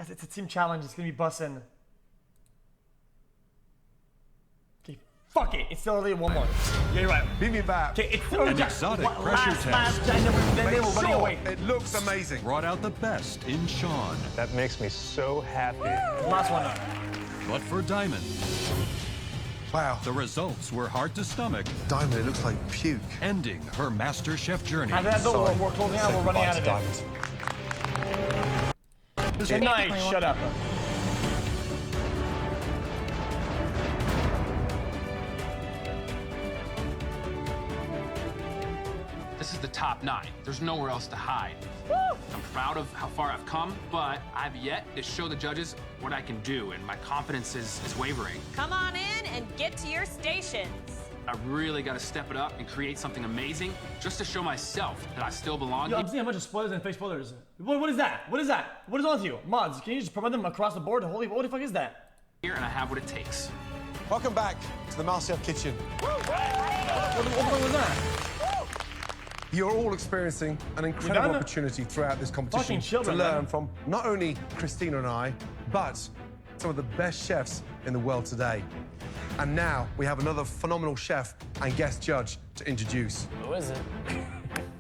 Guys, it's a team challenge. It's gonna be bussin'. Okay, fuck it. It's still only one more. Yeah, you're right. Beat me back. Okay, it's still An exotic pressure test. and then we're running away. It looks amazing. Brought out the best in Sean. That makes me so happy. Last one up. But for Diamond, Wow. the results were hard to stomach, Diamond, it looks like puke. ending her MasterChef journey. And then we're closing out. We're running out of it. Good night. Shut up. This is the top 9. There's nowhere else to hide. I'm proud of how far I've come, but I've yet to show the judges what I can do, and my confidence is wavering. Come on in and get to your stations. I really got to step it up and create something amazing just to show myself that I still belong. Yo, I'm seeing a bunch of spoilers and fake spoilers. What is that? What is that? What is on with you? Mods, can you just promote them across the board? Holy, what the fuck is that? Here, and I have what it takes. Welcome back to the MasterChef kitchen. What was that? You're all experiencing an incredible done? opportunity throughout this competition Fucking children, to learn man. from not only Christina and I, but some of the best chefs in the world today. And now we have another phenomenal chef and guest judge to introduce. Who is it?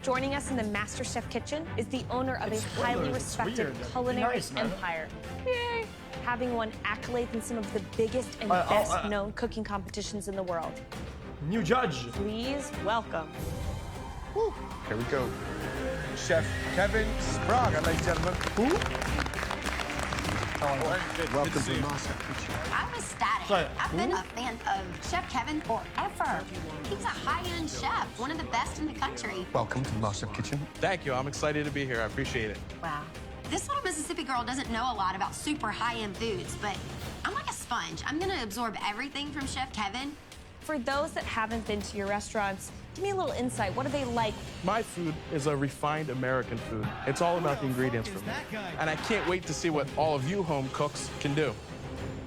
Joining us in the MasterChef kitchen is the owner of a highly spoilers, it's respected weird. culinary Nice, man. empire. Yay! Having won accolades in some of the biggest and best-known cooking competitions in the world. New judge. Please welcome. Here we go. Chef Kevin Sprague, ladies and gentlemen. Welcome to the MasterChef kitchen. I'm ecstatic. Sorry, I've been a fan of Chef Kevin forever. He's a high-end chef, one of the best in the country. Welcome to the MasterChef kitchen. Thank you. I'm excited to be here. I appreciate it. Wow. This little Mississippi girl doesn't know a lot about super high-end foods, but I'm like a sponge. I'm gonna absorb everything from Chef Kevin. For those that haven't been to your restaurants, give me a little insight. What are they like? My food is a refined American food. It's all about the ingredients for me. And I can't wait to see what all of you home cooks can do.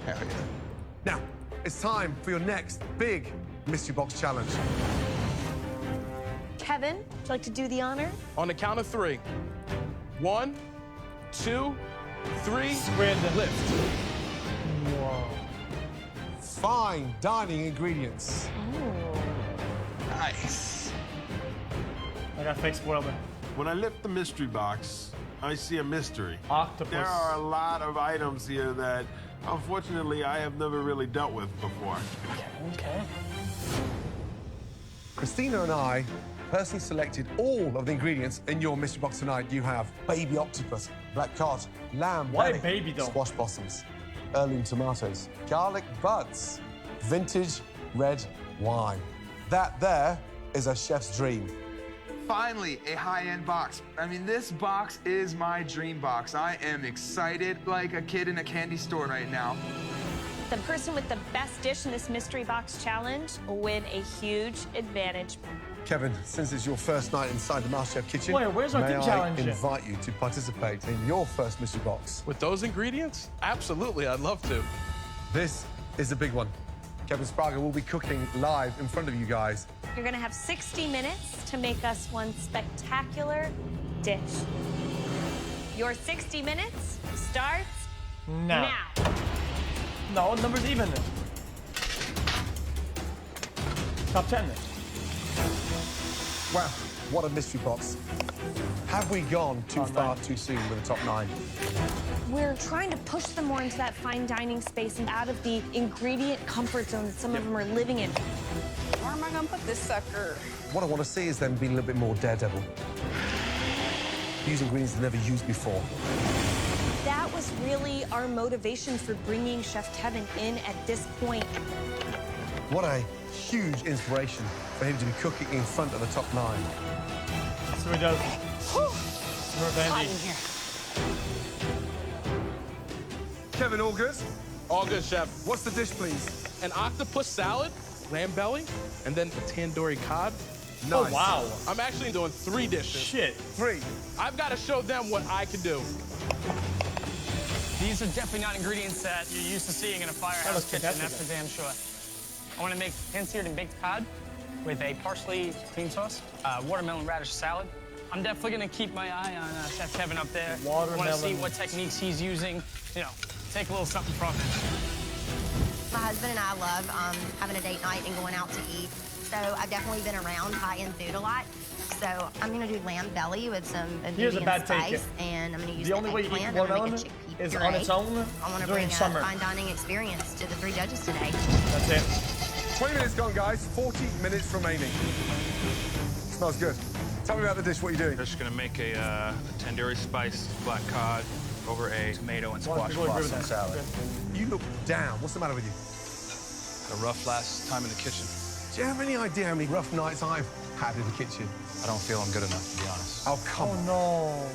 Hell yeah. Now, it's time for your next big mystery box challenge. Kevin, would you like to do the honor? On the count of 3. 1, 2, 3. Brandon. Lift. Whoa. Fine dining ingredients. Nice. I got fake spoiled. When I lift the mystery box, I see a mystery. Octopus. There are a lot of items here that, unfortunately, I have never really dealt with before. Okay. Christina and I personally selected all of the ingredients in your mystery box tonight. You have baby octopus, black cod, lamb Why belly, baby, though? squash blossoms, heirloom tomatoes, garlic buds, vintage red wine. That there is a chef's dream. Finally, a high-end box. I mean, this box is my dream box. I am excited like a kid in a candy store right now. The person with the best dish in this mystery box challenge will win a huge advantage. Kevin, since it's your first night inside the MasterChef kitchen, Wait, where's our may team I challenge? invite you to participate in your first mystery box. With those ingredients? Absolutely, I'd love to. This is a big one. Kevin Sprague will be cooking live in front of you guys. You're gonna have 60 minutes to make us one spectacular dish. Your 60 minutes starts No. now. No, number's even. Top 10. Wow, what a mystery box. Have we gone too far too soon with the top 9? We're trying to push them more into that fine dining space and out of the ingredient comfort zone that some of them are living in. Where am I gonna put this sucker? What I want to see is them being a little bit more daredevil. Use ingredients they've never used before. That was really our motivation for bringing Chef Kevin in at this point. What a huge inspiration for him to be cooking in front of the top 9. That's what he does. Hot in here. Kevin, all good? All good, Chef. What's the dish, please? An octopus salad, lamb belly, and then a tandoori cod. Nice. Oh, wow. I'm actually doing 3 dishes. Shit. 3. I've got to show them what I can do. These are definitely not ingredients that you're used to seeing in a firehouse kitchen, that's for damn sure. I want to make pan-seared and baked cod with a parsley cream sauce, watermelon radish salad, I'm definitely gonna keep my eye on Chef Kevin up there. Watermelon. Want to see what techniques he's using. You know, take a little something from it. My husband and I love having a date night and going out to eat. So I've definitely been around high-end food a lot. So I'm gonna do lamb belly with some Here's a Indian bad spice, take. and I'm gonna use The only way you eat eggplant, and I'm gonna make watermelon a chickpea is puree. on its own I want to during bring a summer. fine dining experience to the 3 judges today. That's it. 20 minutes gone, guys. 40 minutes remaining. Smells good. Tell me about the dish. What are you doing? Just gonna make a tandoori spice black cod over a tomato and Well, squash people agree with blossom that. salad. You look down. What's the matter with you? Had a rough last time in the kitchen. Do you have any idea how many rough nights I've had in the kitchen? I don't feel I'm good enough, to be honest. Oh, come on. No.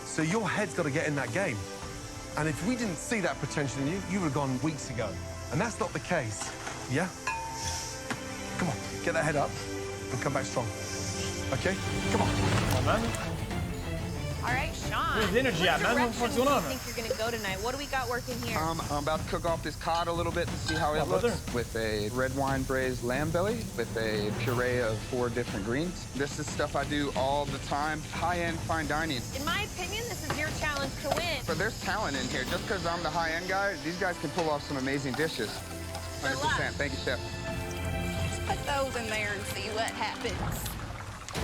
So your head's got to get in that game. And if we didn't see that potential in you, you would have gone weeks ago. And that's not the case. Yeah? Come on, get that head up and come back strong. Okay? Come on. Come on, man. All right, Sean. Where's the energy at, man? What the fuck's going on? I think you're gonna go tonight. What do we got working here? I'm about to cook off this cod a little bit to see how it looks. With a red wine braised lamb belly with a puree of 4 different greens. This is stuff I do all the time. High-end fine dining. In my opinion, this is your challenge to win. But there's talent in here. Just because I'm the high-end guy, these guys can pull off some amazing dishes. 100%. Thank you, Chef. Put those in there and see what happens.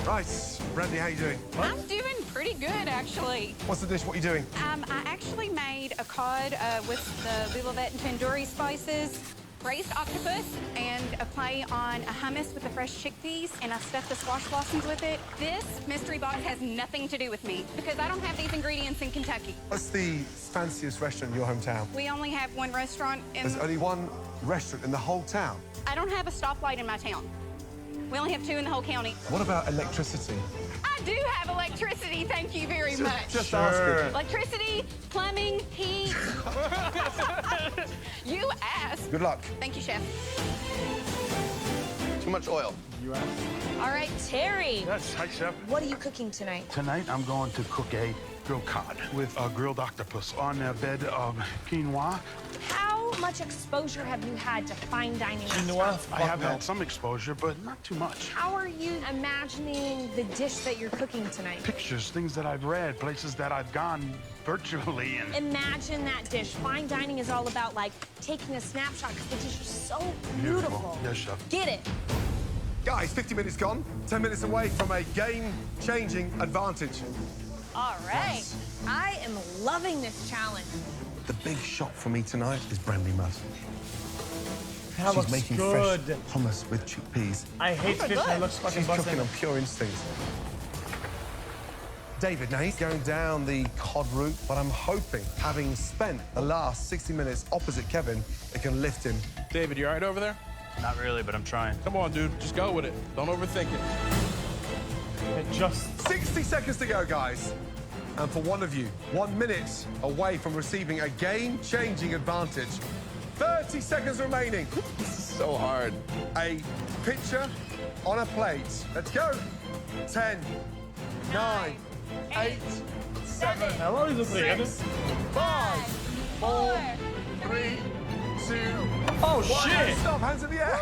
Right, Brandy, how you doing? I'm doing pretty good, actually. What's the dish? What are you doing? I actually made a cod with the Lulavet and tandoori spices, braised octopus, and a play on a hummus with the fresh chickpeas, and I stuffed the squash blossoms with it. This mystery box has nothing to do with me because I don't have these ingredients in Kentucky. What's the fanciest restaurant in your hometown? We only have one restaurant in... There's only one restaurant in the whole town. I don't have a stoplight in my town. We only have 2 in the whole county. What about electricity? I do have electricity, thank you very much. Just asking. Electricity, plumbing, heat. You asked. Good luck. Thank you, Chef. Too much oil. You asked. All right, Terry. Yes, hi, Chef. What are you cooking tonight? Tonight, I'm going to cook a grilled cod with a grilled octopus on a bed of quinoa. How much exposure have you had to fine dining restaurants? I have had some exposure, but not too much. How are you imagining the dish that you're cooking tonight? Pictures, things that I've read, places that I've gone virtually. And Imagine that dish. Fine dining is all about, like, taking a snapshot because the dish is so beautiful. Yes, Chef. Get it. Guys, 50 minutes gone. 10 minutes away from a game-changing advantage. All right. I am loving this challenge. The big shot for me tonight is Brandy Mudd. That She's looks making good. fresh hummus with chickpeas. I hate fish that looks fucking She's cooking busting. on pure instinct. David, now he's going down the cod route, but I'm hoping, having spent the last 60 minutes opposite Kevin, it can lift him. David, you all right over there? Not really, but I'm trying. Come on, dude. Just go with it. Don't overthink it. Just 60 seconds to go, guys. And for one of you, 1 minute away from receiving a game-changing advantage. 30 seconds remaining. This is so hard. A picture on a plate. Let's go. 10, 9, 8, 7, How long is this thing? 6, 5, 4, 3, 2, Oh, 1. shit. Stop, hands in the air.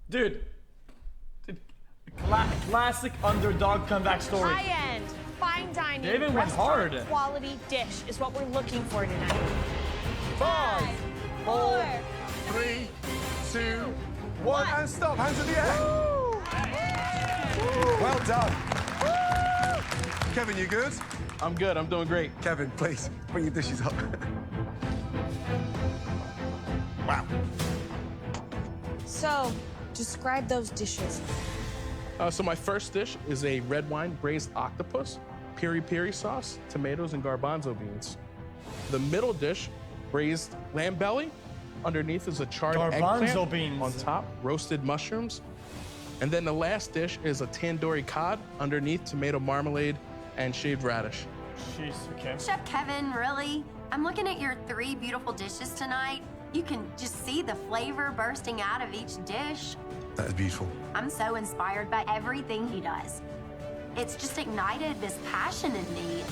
Dude. Classic underdog comeback story. High-end, fine dining, David went hard. restaurant quality dish is what we're looking for tonight. 5, 4, 3, 2, 1, and stop, hands in the air. Well done. Kevin, you good? I'm good. I'm doing great. Kevin, please, bring your dishes up. Wow. So, describe those dishes. So my first dish is a red wine braised octopus, piri-piri sauce, tomatoes, and garbanzo beans. The middle dish, braised lamb belly. Underneath is a charred Garbanzo eggplant. beans. On top, roasted mushrooms. And then the last dish is a tandoori cod. Underneath, tomato marmalade and shaved radish. Jeez, okay. Chef Kevin, really? I'm looking at your 3 beautiful dishes tonight. You can just see the flavor bursting out of each dish. That is beautiful. I'm so inspired by everything he does. It's just ignited this passion in me.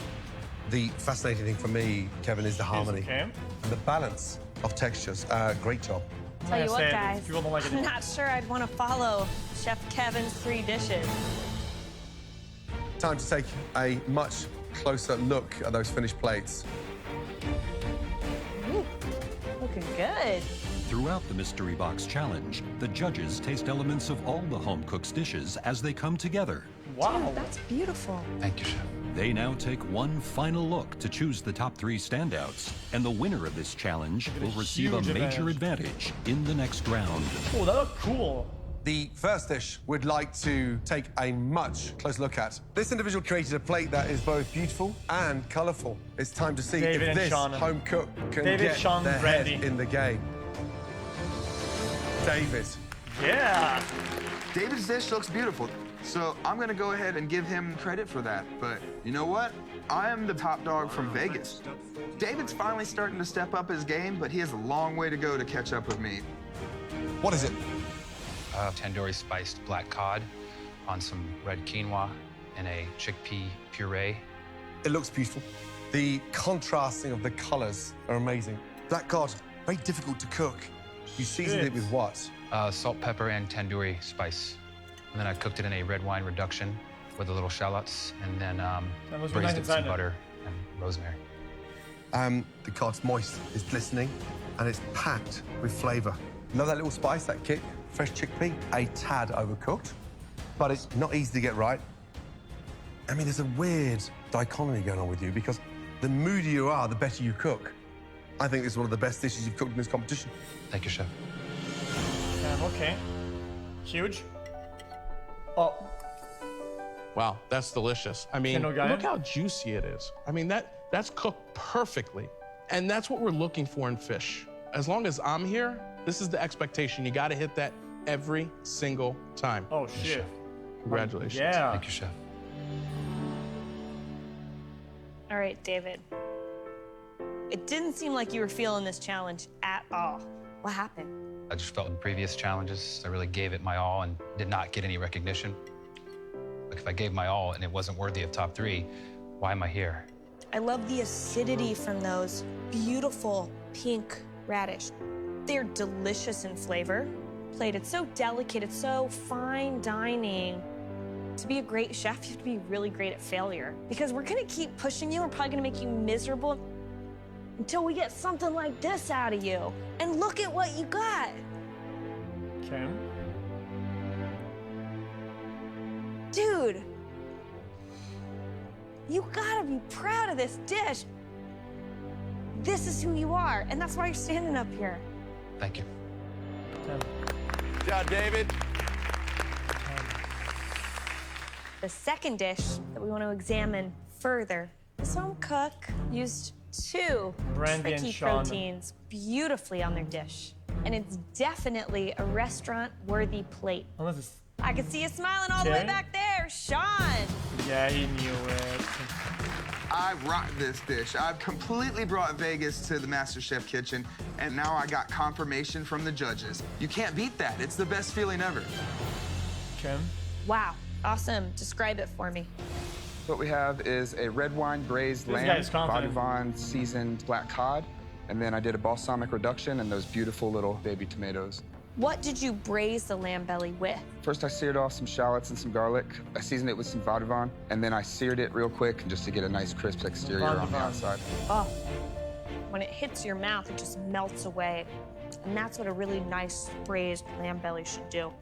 The fascinating thing for me, Kevin, is the harmony okay. and the balance of textures. Great job. Tell you what, Sam, guys, people don't like it. I'm not sure I'd want to follow Chef Kevin's 3 dishes. Time to take a much closer look at those finished plates. Ooh, looking good. Throughout the Mystery Box Challenge, the judges taste elements of all the home cook's dishes as they come together. Wow. Dude, that's beautiful. Thank you, Chef. They now take one final look to choose the top 3 standouts, and the winner of this challenge will receive a major advantage in the next round. Oh, that looked cool. The first dish we'd like to take a much closer look at. This individual created a plate that is both beautiful and colourful. It's time to see David if this Sean. home cook can David get Sean their head ready. in the game. David. Yeah. David's dish looks beautiful, so I'm gonna go ahead and give him credit for that. But you know what? I am the top dog from Vegas. David's finally starting to step up his game, but he has a long way to go to catch up with me. What is it? Tandoori spiced black cod on some red quinoa and a chickpea puree. It looks beautiful. The contrasting of the colours are amazing. Black cod, very difficult to cook. You seasoned it with what? Salt, pepper, and tandoori spice. And then I cooked it in a red wine reduction with the little shallots, and then braised it with some butter and rosemary. The cod's moist, it's glistening, and it's packed with flavour. Love that little spice, that kick. Fresh chickpea, a tad overcooked, but it's not easy to get right. I mean, there's a weird dichotomy going on with you because the moodier you are, the better you cook. I think this is one of the best dishes you've cooked in this competition. Thank you, Chef. Okay. Huge. Oh. Wow, that's delicious. I mean, look how juicy it is. I mean, that's cooked perfectly. And that's what we're looking for in fish. As long as I'm here, this is the expectation. You got to hit that every single time. Oh, shit. Congratulations. Yeah. Thank you, Chef. All right, David. It didn't seem like you were feeling this challenge at all. What happened? I just felt in previous challenges, I really gave it my all and did not get any recognition. Like if I gave my all and it wasn't worthy of top 3, why am I here? I love the acidity from those beautiful pink radish. They're delicious in flavor. Plated so delicate, it's so fine dining. To be a great chef, you have to be really great at failure because we're gonna keep pushing you. We're probably gonna make you miserable until we get something like this out of you. And look at what you got. Okay. Dude, you gotta be proud of this dish. This is who you are, and that's why you're standing up here. Thank you. Good job, David. The second dish that we want to examine further, this home cook used 2 Brandy and tricky Sean. proteins beautifully on their dish. And it's definitely a restaurant-worthy plate. Unless it's... I can see you smiling all the way Okay. back there, Sean. Yeah, he knew it. I rock this dish. I've completely brought Vegas to the MasterChef kitchen, and now I got confirmation from the judges. You can't beat that. It's the best feeling ever. Okay. Wow, awesome. Describe it for me. What we have is a red wine braised This lamb, guy's confident. Vaude-Vaude seasoned black cod, and then I did a balsamic reduction and those beautiful little baby tomatoes. What did you braise the lamb belly with? First, I seared off some shallots and some garlic. I seasoned it with some Vaude-Vaude, and then I seared it real quick just to get a nice crisp exterior on the Vaude-Vaude. outside. Oh, when it hits your mouth, it just melts away. And that's what a really nice braised lamb belly should do.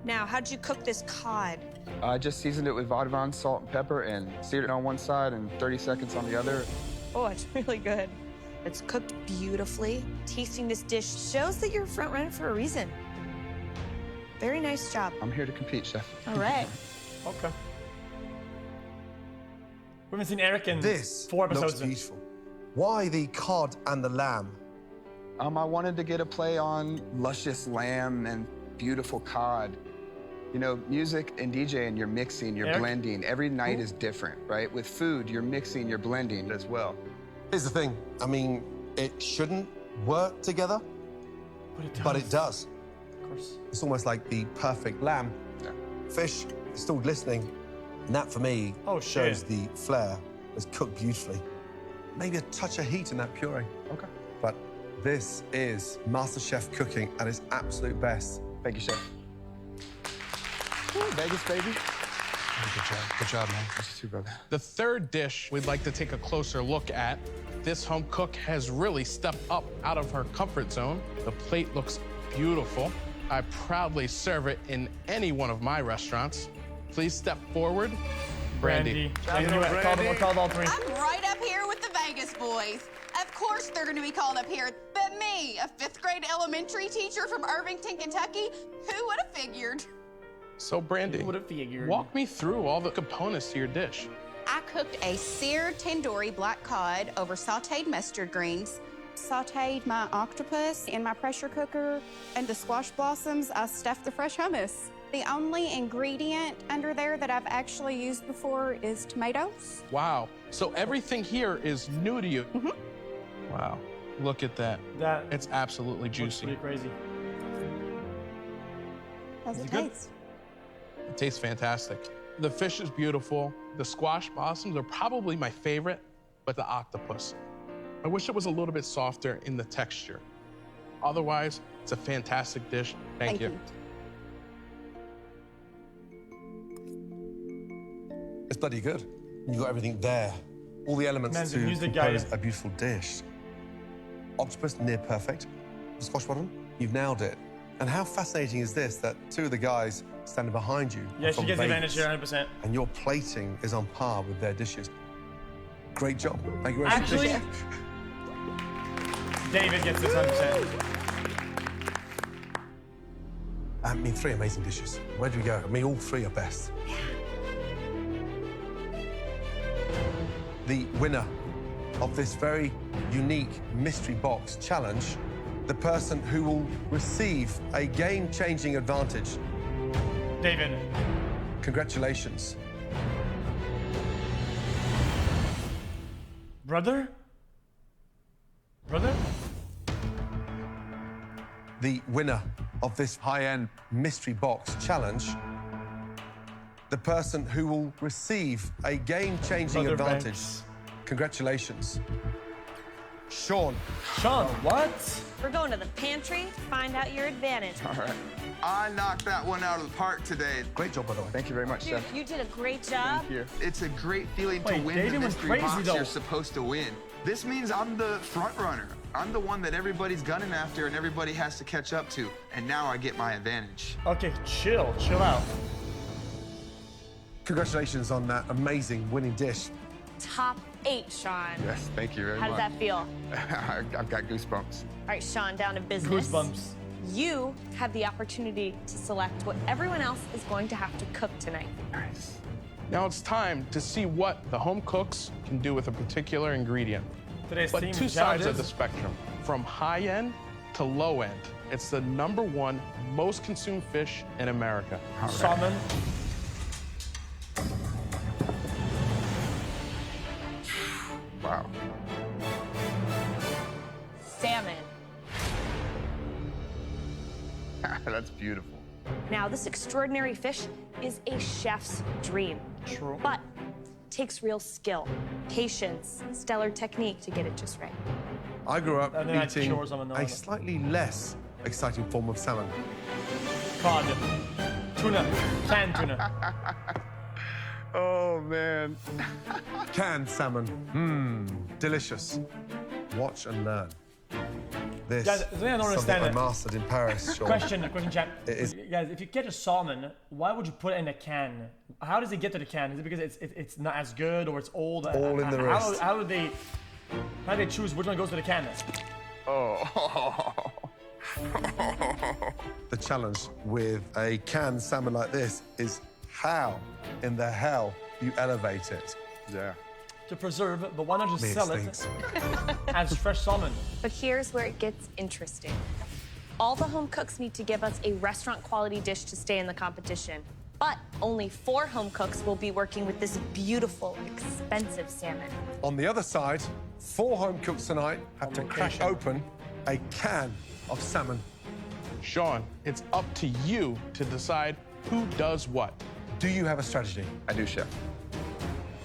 Now, how'd you cook this cod? I just seasoned it with Vaude-Vaude, salt, and pepper, and seared it on one side and 30 seconds on the other. Oh, it's really good. It's cooked beautifully. Tasting this dish shows that you're a front runner for a reason. Very nice job. I'm here to compete, Chef. All right. Okay. We haven't seen Eric in This 4 episodes. looks beautiful. Why the cod and the lamb? I wanted to get a play on luscious lamb and beautiful cod. You know, music and DJing, you're mixing, you're Eric? blending. Every night is different, right? With food, you're mixing, you're blending as well. Here's the thing. I mean, it shouldn't work together, but it does. Of course. It's almost like the perfect lamb. Yeah. Fish is still glistening, and that for me Oh, shows shit. the flair. It's cooked beautifully. Maybe a touch of heat in that puree. Okay. But this is MasterChef cooking at its absolute best. Thank you, Chef. Ooh, Vegas, baby. Good job, man. That's too, brother. The third dish we'd like to take a closer look at. This home cook has really stepped up out of her comfort zone. The plate looks beautiful. I proudly serve it in any one of my restaurants. Please step forward. Brandy. Called all three. I'm right up here with the Vegas boys. Of course they're gonna be called up here, but me, a 5th grade elementary teacher from Irvington, Kentucky, who would have figured? So, Brandy, walk me through all the components to your dish. I cooked a seared tandoori black cod over sauteed mustard greens, sauteed my octopus in my pressure cooker, and the squash blossoms, I stuffed the fresh hummus. The only ingredient under there that I've actually used before is tomatoes. Wow. So everything here is new to you. Wow. Look at that. It's absolutely juicy. Pretty crazy. How's it taste? It tastes fantastic. The fish is beautiful. The squash blossoms are probably my favorite, but the octopus. I wish it was a little bit softer in the texture. Otherwise, it's a fantastic dish. Thank you. It's bloody good. You got everything there. All the elements to compose a beautiful dish. Octopus, near perfect. Squash bottom, you've nailed it. And how fascinating is this, that two of the guys standing behind you Yeah, are she from gets the Vegas, advantage here, 100%. and your plating is on par with their dishes. Great job. Thank you very much. Actually, David gets this 100%. I mean, 3 amazing dishes. Where do we go? I mean, all 3 are best. The winner of this very unique mystery box challenge, the person who will receive a game-changing advantage. David. Congratulations. Brother? Brother? The winner of this high-end mystery box challenge, the person who will receive a game-changing Brother advantage. Banks. Congratulations. Sean. Sean, what? We're going to the pantry to find out your advantage. All right. I knocked that one out of the park today. Great job, by the way. Thank you very much, Dude, Chef. you did a great job. Thank you. It's a great feeling to Wait, win David the was mystery crazy, box though. you're supposed to win. This means I'm the front runner. I'm the one that everybody's gunning after and everybody has to catch up to. And now I get my advantage. Okay, chill out. Congratulations on that amazing winning dish. Top 8, Sean. Yes, thank you very How much. does that feel? I've got goosebumps. All right, Sean, down to business. Goosebumps. You have the opportunity to select what everyone else is going to have to cook tonight. Nice. Now it's time to see what the home cooks can do with a particular ingredient. Today's But theme two is sides of challenges. the spectrum, from high end to low end. It's the #1 most consumed fish in America. Salmon. Wow. Salmon. That's beautiful. Now, this extraordinary fish is a chef's dream. True. But takes real skill, patience, stellar technique to get it just right. I grew up And then I eating chores on another. a slightly less exciting form of salmon. Cod. Tuna. Canned tuna. Oh, man. Canned salmon. Delicious. Watch and learn. This Guys, the thing I don't something understand I it- mastered in Paris, Sean. Question, chat. It is- Guys, if you catch a salmon, why would you put it in a can? How does it get to the can? Is it because it's not as good or it's old? All in the wrist. How do they choose which one goes to the can? Oh. The challenge with a canned salmon like this is how in the hell you elevate it. Yeah. To preserve, but why not just Me, it sell it stinks. as fresh salmon? But here's where it gets interesting. All the home cooks need to give us a restaurant quality dish to stay in the competition. But only 4 home cooks will be working with this beautiful, expensive salmon. On the other side, 4 home cooks tonight have to crack open a can of salmon. Sean, it's up to you to decide who does what. Do you have a strategy? I do, Chef.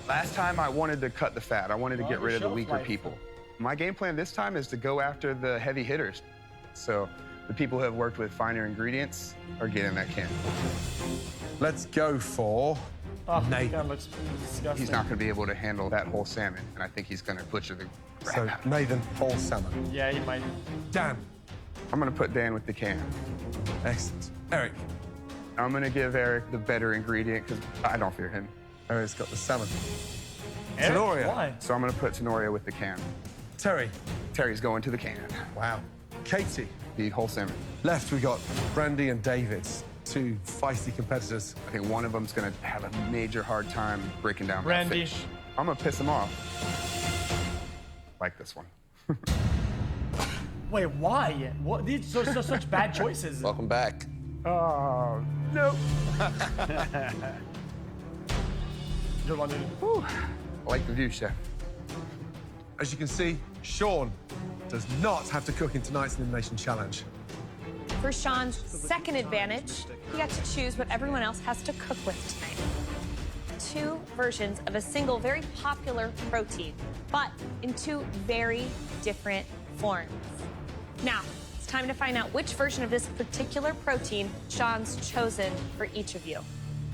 Last time I wanted to cut the fat. I wanted to get rid of the shelf weaker life. people. My game plan this time is to go after the heavy hitters. So the people who have worked with finer ingredients are getting that can. Let's go for Oh, Nathan. that looks disgusting. He's not going to be able to handle that whole salmon, and I think he's going to butcher the crap So, out of it. Nathan, whole salmon. Yeah, he might. Dan. I'm going to put Dan with the can. Excellent. Eric. I'm going to give Eric the better ingredient because I don't fear him. Eric's got the salmon. Eric? Tenoria. Why? So I'm going to put Tenoria with the can. Terry. Terry's going to the can. Wow. Katie. The whole salmon. Left, we got Brandy and David, two feisty competitors. I think one of them's going to have a major hard time breaking down that Brandy. fish. I'm going to piss him off. Like this one. Wait, why? What? These are such bad choices. Welcome back. Oh, no. Good one, dude. I like the view, Chef. As you can see, Sean does not have to cook in tonight's Elimination Challenge. For Sean's second advantage, he got to choose what everyone else has to cook with tonight. 2 versions of a single very popular protein, but in 2 very different forms. Now, it's time to find out which version of this particular protein Sean's chosen for each of you.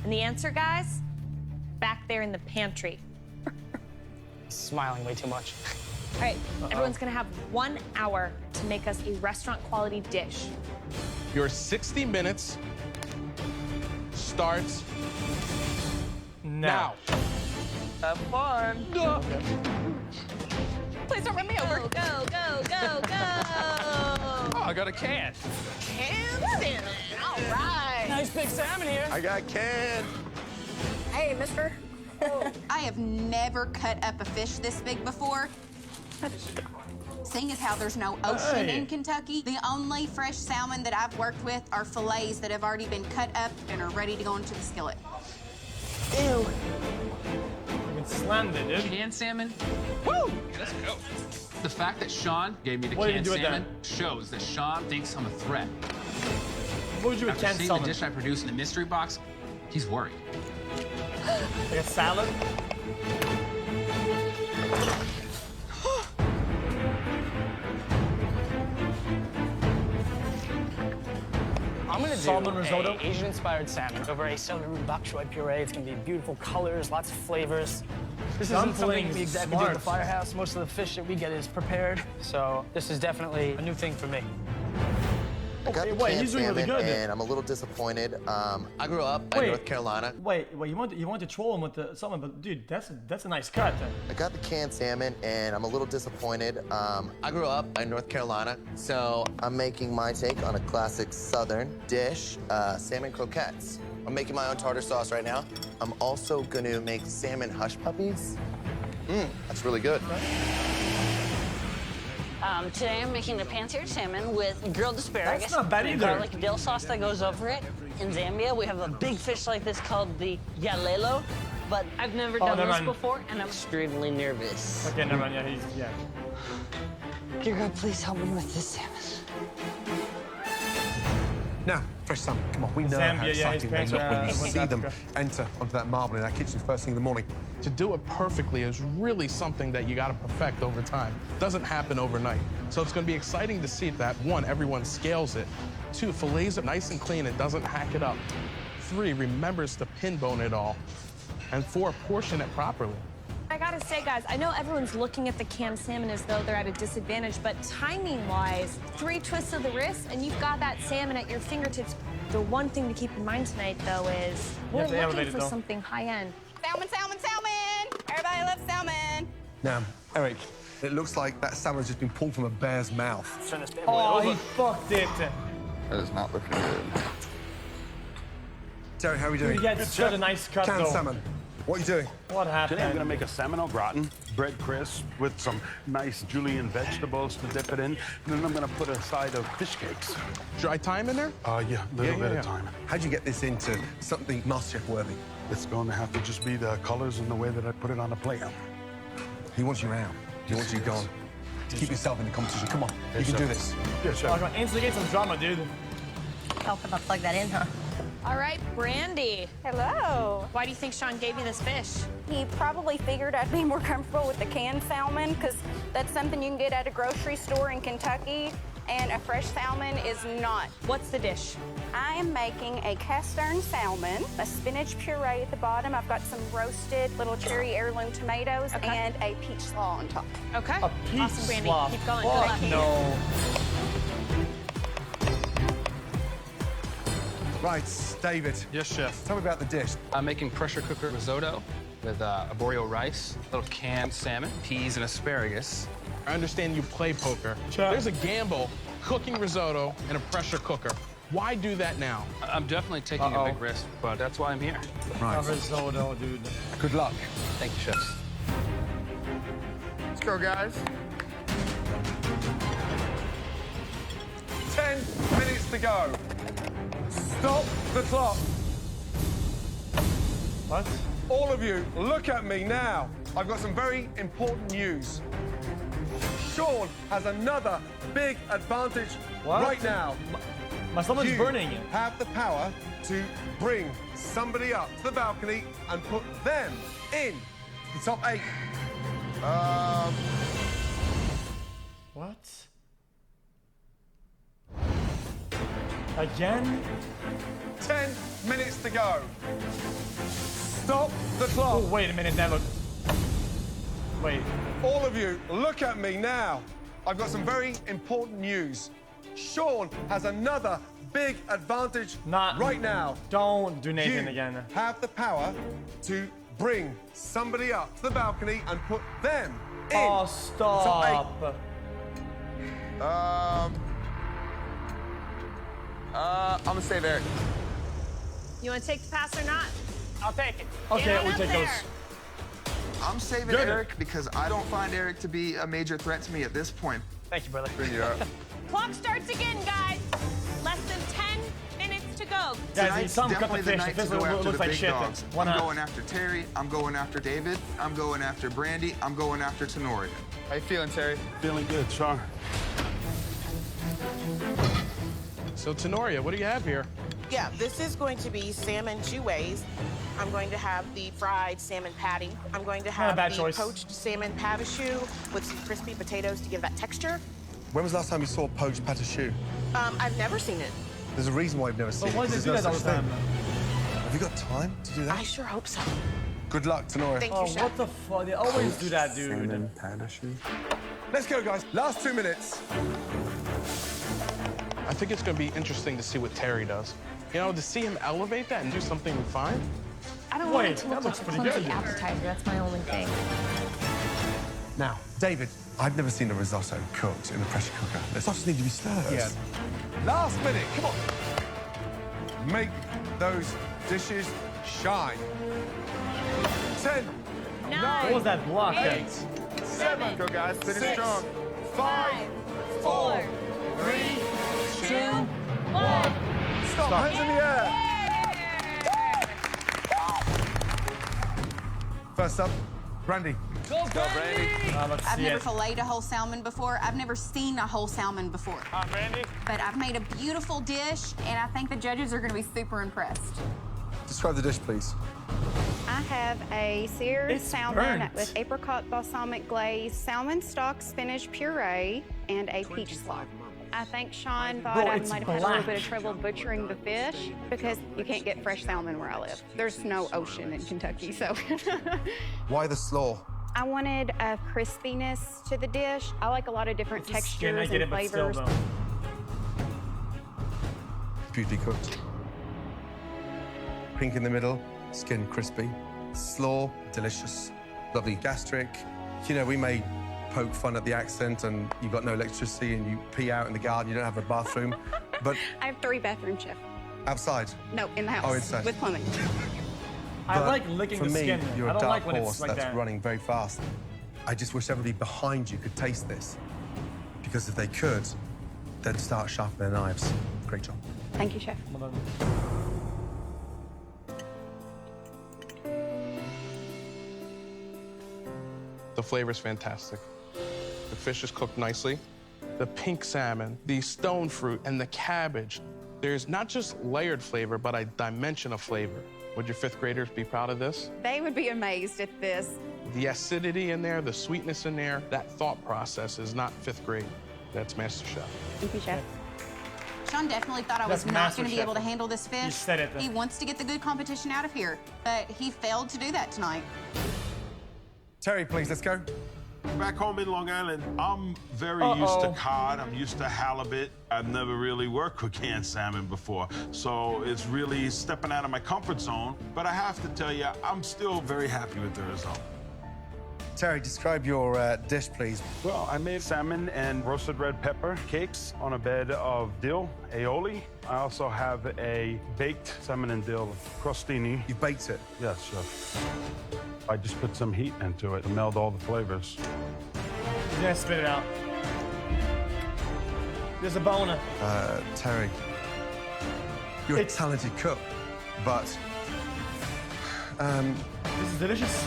And the answer, guys, back there in the pantry. Smiling way too much. All right, everyone's gonna have 1 hour to make us a restaurant quality dish. Your 60 minutes starts now. Have fun. Please don't run me over. Go, go, go, go, go. Oh, I got a can. Can salmon. All right. Nice big salmon here. I got can. Hey, mister. I have never cut up a fish this big before. Seeing as how there's no ocean in Kentucky, the only fresh salmon that I've worked with are fillets that have already been cut up and are ready to go into the skillet. Ew. Fucking slammed it, dude. Canned salmon? Woo! Let's go. The fact that Sean gave me the What did you canned do with salmon that? shows that Sean thinks I'm a threat. What would you do with After canned seeing salmon? the dish I produced in the mystery box, he's worried. Like a salad? I'm gonna do Salmon risotto? a Asian-inspired salmon over a celery root bok choy puree. It's gonna be beautiful colors, lots of flavors. This isn't something Dumplings, we exactly do at the smart. firehouse. Most of the fish that we get is prepared, so this is definitely a new thing for me. I got the wait, canned he's doing really salmon, good. and I'm a little disappointed. I grew up in North Carolina. Wait, you want to troll him with the salmon, but dude, that's a nice cut. I got the canned salmon, and I'm a little disappointed. I grew up in North Carolina, so I'm making my take on a classic Southern dish, salmon croquettes. I'm making my own tartar sauce right now. I'm also gonna make salmon hush puppies. That's really good. Today I'm making a pan-seared salmon with grilled asparagus. That's not bad and either. garlic dill sauce that goes over it. In Zambia, we have a big fish like this called the yalelo, but I've never done never this mind. before, and I'm extremely nervous. Okay, never mind. Yeah, yeah. Dear God, please help me with this salmon. Now, fresh salmon. Come on, we know Zambia, how yeah, his exciting they parents look when you went see to them Africa. enter onto that marble in that kitchen first thing in the morning. To do it perfectly is really something that you got to perfect over time. Doesn't happen overnight. So it's going to be exciting to see that, 1, everyone scales it. 2, fillets it nice and clean and doesn't hack it up. 3, remembers to pin bone it all. And 4, portion it properly. I gotta say, guys, I know everyone's looking at the canned salmon as though they're at a disadvantage, but timing-wise, 3 twists of the wrist, and you've got that salmon at your fingertips. The one thing to keep in mind tonight, though, is we're have to elevate looking it, for though. something high-end. Salmon, salmon, salmon! Everybody loves salmon. Now, Eric, it looks like that salmon's just been pulled from a bear's mouth. Turn this bad boy Oh, over. he fucked it. That is not looking good. Terry, how are we doing? You get such a nice cut, Canned though. salmon. What are you doing? What happened? Today I'm going to make a salmon au gratin, bread crisp with some nice julienne vegetables to dip it in. And then I'm going to put a side of fish cakes. Dry thyme in there? Yeah, a little bit of time. How'd you get this into something MasterChef worthy? It's going to have to just be the colors and the way that I put it on the plate. He wants you out. He wants you gone. To keep yourself in the competition. Come on, you can sir. do this. Yes, Oh, sir. come on, instigate some drama, dude. Help if I plug that in, huh? All right, Brandy. Hello. Why do you think Sean gave you this fish? He probably figured I'd be more comfortable with the canned salmon because that's something you can get at a grocery store in Kentucky. and a fresh salmon is not. What's the dish? I am making a cast iron salmon, a spinach puree at the bottom. I've got some roasted little cherry heirloom tomatoes and a peach slaw on top. Okay. A peach Awesome, Brandy. slaw. Keep going. Oh, Go. no. Right, David. Yes, chef. Tell me about the dish. I'm making pressure cooker risotto with arborio rice, little canned salmon, peas, and asparagus. I understand you play poker. There's a gamble cooking risotto in a pressure cooker. Why do that now? I'm definitely taking a big risk, but that's why I'm here. Right. Risotto, dude. Good luck. Thank you, chefs. Let's go, guys. 10 minutes to go. Stop the clock. What? All of you, look at me now. I've got some very important news. Sean has another big advantage right now. My stomach's burning. You have the power to bring somebody up to the balcony and put them in the top 8. What? Again? 10 minutes to go. Stop the clock. Oh, wait a minute, that looked... Wait. All of you, look at me now. I've got some very important news. Sean has another big advantage right now. Don't do Nathan again. You have the power to bring somebody up to the balcony and put them in. Oh, stop. I'm gonna save Eric. You want to take the pass or not? I'll take it. Okay, we take those. I'm saving Eric because I don't find Eric to be a major threat to me at this point. Thank you, brother. Bring you up. Clock starts again, guys. Less than 10 minutes to go. Tonight's definitely the night to go after the looks like big shit. dogs. Why I'm not? going after Terry. I'm going after David. I'm going after Brandy. I'm going after Tenoria. How you feeling, Terry? Feeling good, Sean. So, Tenoria, what do you have here? Yeah, this is going to be salmon two ways. I'm going to have the fried salmon patty. I'm going to have the poached salmon patachoux with some crispy potatoes to give that texture. When was the last time you saw poached patachoux? I've never seen it. There's a reason why I've never seen it. why does There's it do no that such all the thing. time? Have you got time to do that? I sure hope so. Good luck, Tenoria. Thank you, Oh, Chef. what the fuck? They always do that, dude. Salmon patachoux. Let's go, guys. Last 2 minutes. I think it's going to be interesting to see what Terry does. You know, to see him elevate that and do something refined. I don't Wait, want it to that look looks like a pretty clumsy good. appetizer. That's my only thing. Now, David, I've never seen a risotto cooked in a pressure cooker. The sausages need to be stirred. Yeah. Last minute, come on. Make those dishes shine. 10, 9, What was that block? 8, 7, Go, guys. Finish 6, strong. 5, 4, 3, 2, 1. Stop. Hands in the air. First up, Brandy. Go, Brandy! Let's I've see never it. filleted a whole salmon before. I've never seen a whole salmon before. Brandy. But I've made a beautiful dish, and I think the judges are going to be super impressed. Describe the dish, please. I have a seared It's salmon burnt. with apricot balsamic glaze, salmon stock spinach puree, and a peach slaw. I think Sean thought I it's might have had a little black. bit of trouble butchering the fish because you can't get fresh salmon where I live. There's no ocean in Kentucky, so. Why the slaw? I wanted a crispiness to the dish. I like a lot of different It's the skin, I textures get and it, but still, flavors. though. Beautifully cooked. Pink in the middle, skin crispy. Slaw, delicious. Lovely gastric. You know, we may poke fun at the accent and you've got no electricity and you pee out in the garden, you don't have a bathroom. But I have 3 bathrooms, Chef. outside. No, in the house. Oh, inside. With plumbing. I But like licking for the me, skin. you're I a don't dark like when horse it's like that's that. running very fast. I just wish everybody behind you could taste this. Because if they could, they'd start sharpening their knives. Great job. Thank you, Chef. Well done. The flavor's fantastic. The fish is cooked nicely. The pink salmon, the stone fruit, and the cabbage. There's not just layered flavor, but a dimension of flavor. Would your 5th graders be proud of this? They would be amazed at this. The acidity in there, the sweetness in there, that thought process is not 5th grade. That's MasterChef. Thank you, Chef. Sean definitely thought I was That's not going to be MasterChef. able to handle this fish. You said it. He wants to get the good competition out of here, but he failed to do that tonight. Terry, please, let's go. Back home in Long Island, I'm very used to cod. I'm used to halibut. I've never really worked with canned salmon before, so it's really stepping out of my comfort zone. But I have to tell you, I'm still very happy with the result. Terry, describe your dish, please. Well, I made salmon and roasted red pepper cakes on a bed of dill, aioli. I also have a baked salmon and dill crostini. You baked it? Yes, Chef. I just put some heat into it to meld all the flavors. He's gonna spit it out. There's a boner. Terry, you're a talented cook, but this is delicious.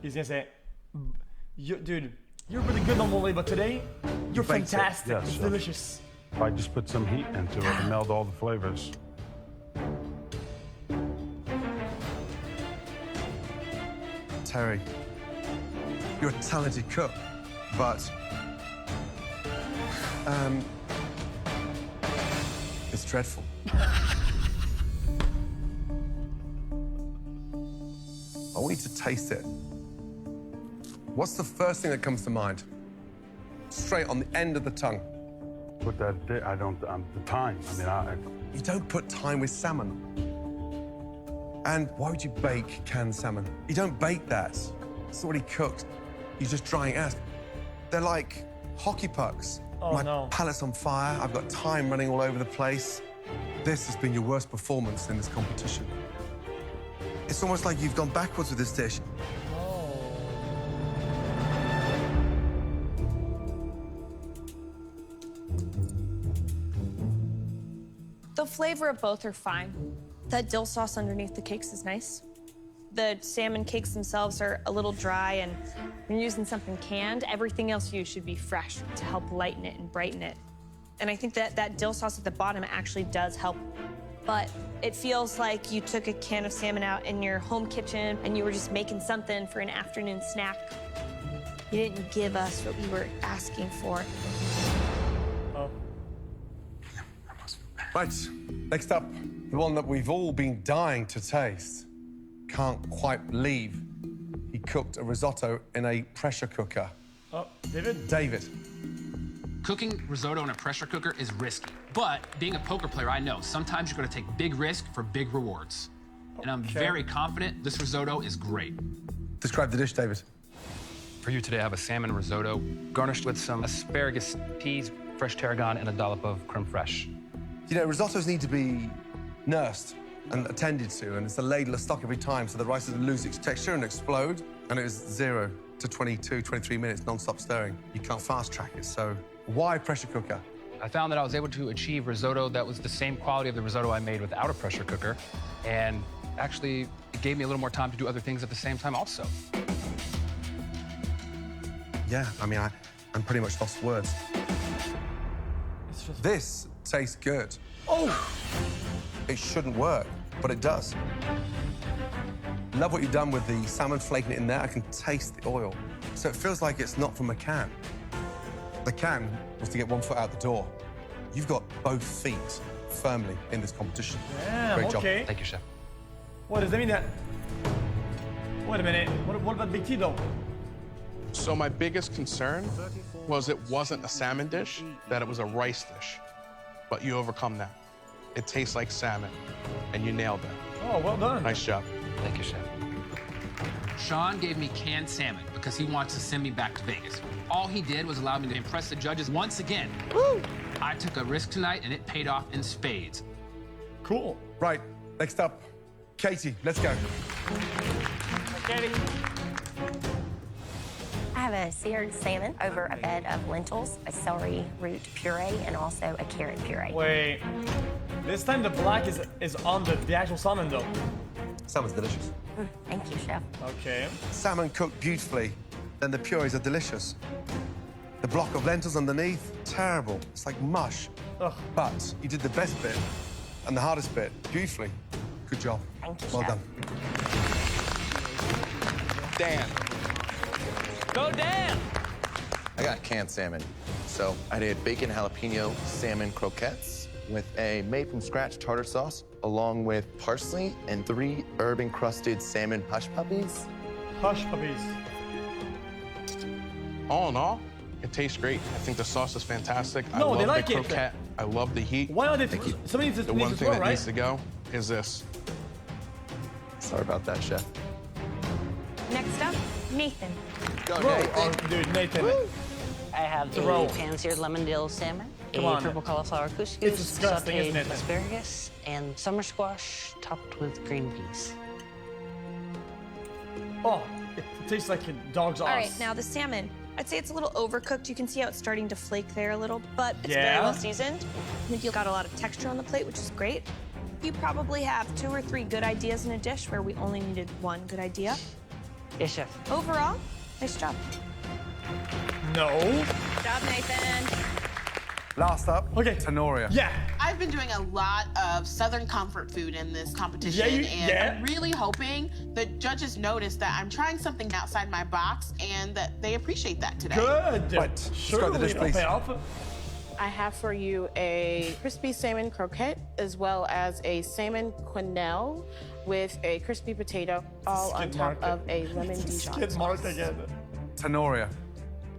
He's gonna say, dude, you're really good normally, but today, you're baked it. fantastic. Yes, It's Chef. delicious. I just put some heat into it to meld all the flavors. Terry, you're a talented cook, but it's dreadful. I want you to taste it. What's the first thing that comes to mind? Straight on the end of the tongue. Put that, I don't, the thyme. I mean, You don't put thyme with salmon. And why would you bake canned salmon? You don't bake that. It's already cooked. You're just drying it out. They're like hockey pucks. Oh, My no. palate's on fire. I've got thyme running all over the place. This has been your worst performance in this competition. It's almost like you've gone backwards with this dish. The flavor of both are fine. That dill sauce underneath the cakes is nice. The salmon cakes themselves are a little dry, and when you're using something canned, everything else used should be fresh to help lighten it and brighten it. And I think that dill sauce at the bottom actually does help. But it feels like you took a can of salmon out in your home kitchen and you were just making something for an afternoon snack. You didn't give us what we were asking for. Right, next up, the one that we've all been dying to taste. Can't quite believe he cooked a risotto in a pressure cooker. Oh, David? David. Cooking risotto in a pressure cooker is risky, but being a poker player, I know sometimes you're gonna take big risk for big rewards. And I'm very confident this risotto is great. Describe the dish, David. For you today, I have a salmon risotto garnished with some asparagus peas, fresh tarragon, and a dollop of creme fraiche. You know, risottos need to be nursed and attended to, and it's a ladle of stock every time, so the rice doesn't lose its texture and explode. And it was 0 to 22, 23 minutes non-stop stirring. You can't fast track it, so why pressure cooker? I found that I was able to achieve risotto that was the same quality of the risotto I made without a pressure cooker, and actually it gave me a little more time to do other things at the same time also. Yeah, I mean, I'm pretty much lost for words. This tastes good. Oh! It shouldn't work, but it does. Love what you've done with the salmon flaking it in there. I can taste the oil. So it feels like it's not from a can. The can was to get one foot out the door. You've got both feet firmly in this competition. Yeah, Great job. okay. Thank you, Chef. What does that mean that? Wait a minute. What about Big T, though? So my biggest concern was it wasn't a salmon dish, that it was a rice dish. But you overcome that. It tastes like salmon, and you nailed it. Oh, well done. Nice job. Thank you, Chef. Sean gave me canned salmon because he wants to send me back to Vegas. All he did was allow me to impress the judges once again. Woo! I took a risk tonight, and it paid off in spades. Cool. Right, next up, Katie, let's go. Katie. I have a seared salmon over a bed of lentils, a celery root puree, and also a carrot puree. Wait. This time the black is on the actual salmon, though. Salmon's delicious. Thank you, Chef. Okay. Salmon cooked beautifully, then the purees are delicious. The block of lentils underneath, terrible. It's like mush. Ugh. But you did the best bit and the hardest bit beautifully. Good job. Thank you, Well Chef. done. Dan. Go Dan! I got canned salmon. So I did bacon jalapeno salmon croquettes with a made-from-scratch tartar sauce, along with parsley and 3 herb-encrusted salmon hush puppies. Hush puppies. All in all, it tastes great. I think the sauce is fantastic. I No, love they like the it. croquette. I love the heat. Why are they? Somebody needs to The one thing that right? needs to go is this. Sorry about that, chef. Next up, Nathan. Go, Bro, Nathan. oh, dude, Nathan. I have Throw. a pan-seared lemon dill salmon, Come a on. purple cauliflower couscous, It's disgusting, sauteed isn't it? asparagus, and summer squash topped with green peas. Oh, it tastes like a dog's All ass. right, now the salmon. I'd say it's a little overcooked. You can see how it's starting to flake there a little, but it's Yeah? very well seasoned. I think you've got a lot of texture on the plate, which is great. You probably have 2 or 3 good ideas in a dish where we only needed 1 good idea. Yes, chef. Overall, nice job. No. Good job, Nathan. Last up, Okay. Tenoria. Yeah. I've been doing a lot of Southern comfort food in this competition, and I'm really hoping the judges notice that I'm trying something outside my box and that they appreciate that today. Good. Right, Surely let's go to the dish, it'll please. pay off. I have for you a crispy salmon croquette as well as a salmon quenelle with a crispy potato, all on Skid top mark of a lemon Dijon Skid mark sauce. again. Tenoria,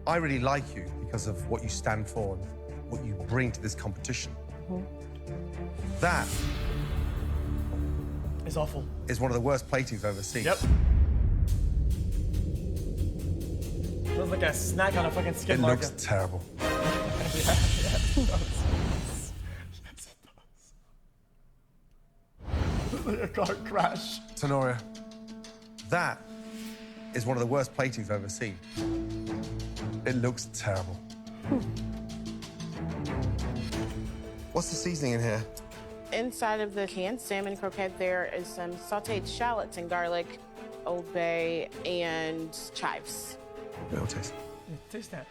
I really like you because of what you stand for and what you bring to this competition. That It's awful. is one of the worst platings I've ever seen. Yep. Looks like a snack on a fucking skid It marker. looks terrible. Yes, it does. Like a car crash. Tenoria, that is one of the worst platings I've ever seen. It looks terrible. What's the seasoning in here? Inside of the canned salmon croquette, there is some sauteed shallots and garlic, Old Bay, and chives. It'll taste. Taste that.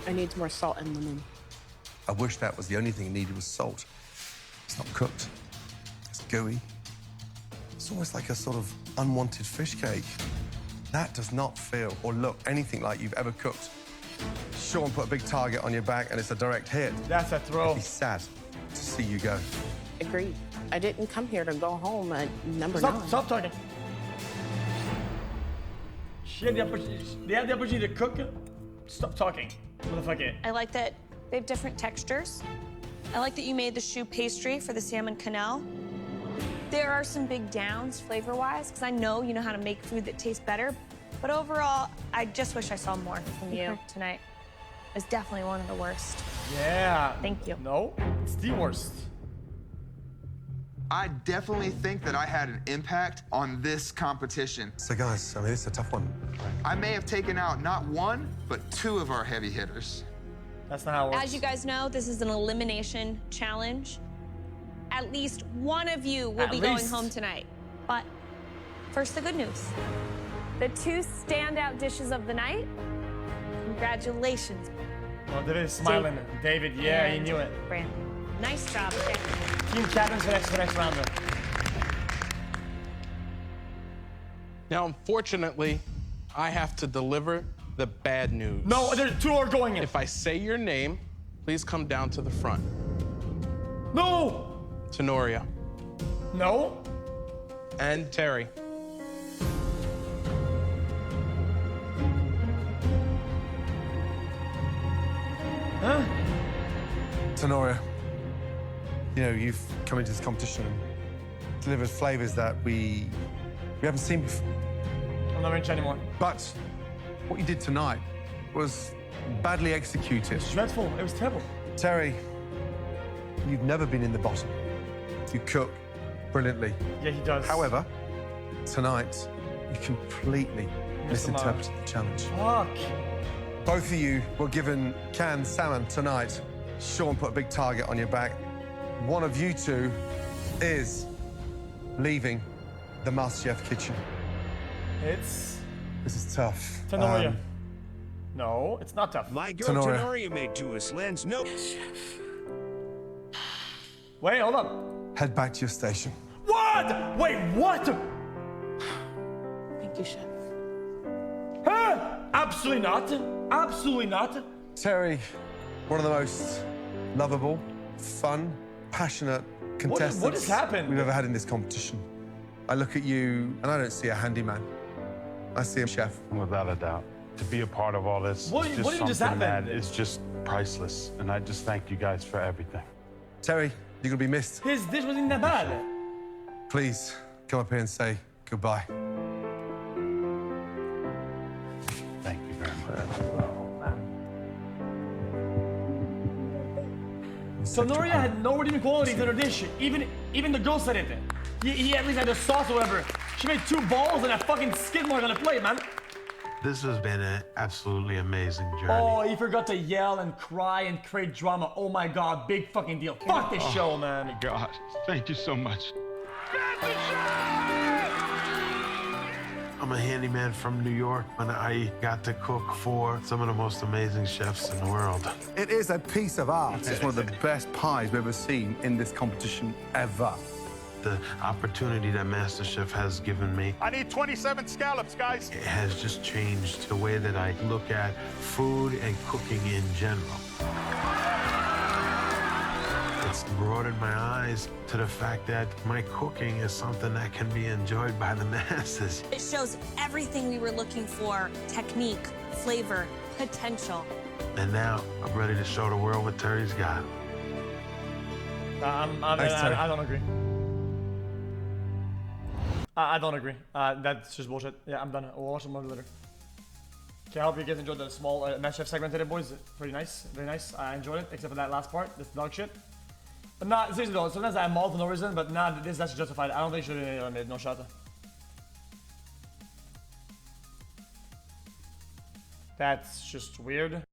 I need more salt and lemon. I wish that was the only thing it needed was salt. It's not cooked. It's gooey. It's almost like a sort of unwanted fish cake. That does not feel or look anything like you've ever cooked. Sean put a big target on your back and it's a direct hit. That's a throw. I'd be sad to see you go. Agreed. I didn't come here to go home at number 9. Stop talking. She had the opportunity. They had the opportunity to cook. Stop talking, motherfucker. I like that they have different textures. I like that you made the choux pastry for the salmon quenelle. There are some big downs flavor-wise, because I know you know how to make food that tastes better. But overall, I just wish I saw more from you tonight. It's definitely one of the worst. Yeah. Thank you. No, it's the worst. I definitely think that I had an impact on this competition. So guys, I mean, it's a tough one. I may have taken out not 1, but 2 of our heavy hitters. That's not how it works. As you guys know, this is an elimination challenge. At least one of you will be going home tonight. But first, the good news. The 2 standout dishes of the night. Congratulations. Oh, David is smiling. David, yeah, he knew it. Brandon. Nice job. Okay. Team captains for next round. Now, unfortunately, I have to deliver the bad news. No, there's 2 are going in. If I say your name, please come down to the front. No! Tenoria. No? And Terry. Huh? Tenoria, you know, you've come into this competition and delivered flavors that we haven't seen before. I'm not rich anymore. But what you did tonight was badly executed. It's dreadful. It was terrible. Terry, you've never been in the bottom. You cook brilliantly. Yeah, he does. However, tonight, you completely misinterpreted the challenge. Fuck. Both of you were given canned salmon tonight. Sean put a big target on your back. One of you 2 is leaving the MasterChef kitchen. It's... This is tough. Tenoria. No, it's not tough. My girl Tenoria made to us, Lens. No. Wait, hold up. Head back to your station. What? Wait, what? Thank you, Chef. Huh? Absolutely not. Absolutely not. Terry, one of the most lovable, fun, passionate contestants what has happened? we've ever had in this competition. I look at you and I don't see a handyman. I see a chef. Without a doubt. To be a part of all this What is did just just something happen? that is just priceless. And I just thank you guys for everything. Terry, you're gonna be missed. His dish wasn't that bad. Please come up here and say goodbye. Thank you very much. So Noria had no redeeming qualities in her dish. Even the girl said it. He at least had the sauce or whatever. She made 2 balls and a fucking skid mark on the plate, man. This has been an absolutely amazing journey. Oh, he forgot to yell and cry and create drama. Oh my god, big fucking deal. Fuck this show, man. God, thank you so much. I'm a handyman from New York, and I got to cook for some of the most amazing chefs in the world. It is a piece of art. It's one of the best pies we've ever seen in this competition ever. The opportunity that MasterChef has given me, I need 27 scallops, guys. it has just changed the way that I look at food and cooking in general. It's broadened my eyes to the fact that my cooking is something that can be enjoyed by the masses. It shows everything we were looking for: technique, flavor, potential. And now I'm ready to show the world what Terry's got. I don't agree. I don't agree. That's just bullshit. Yeah, I'm done. We'll watch some more later. Okay, I hope you guys enjoyed the small MasterChef segment today, boys. Pretty nice. Very nice. I enjoyed it, except for that last part. This dog shit. But nah, seriously though, sometimes I maul for no reason, but nah, that's justified. I don't think it should have been eliminated. No shot. That's just weird.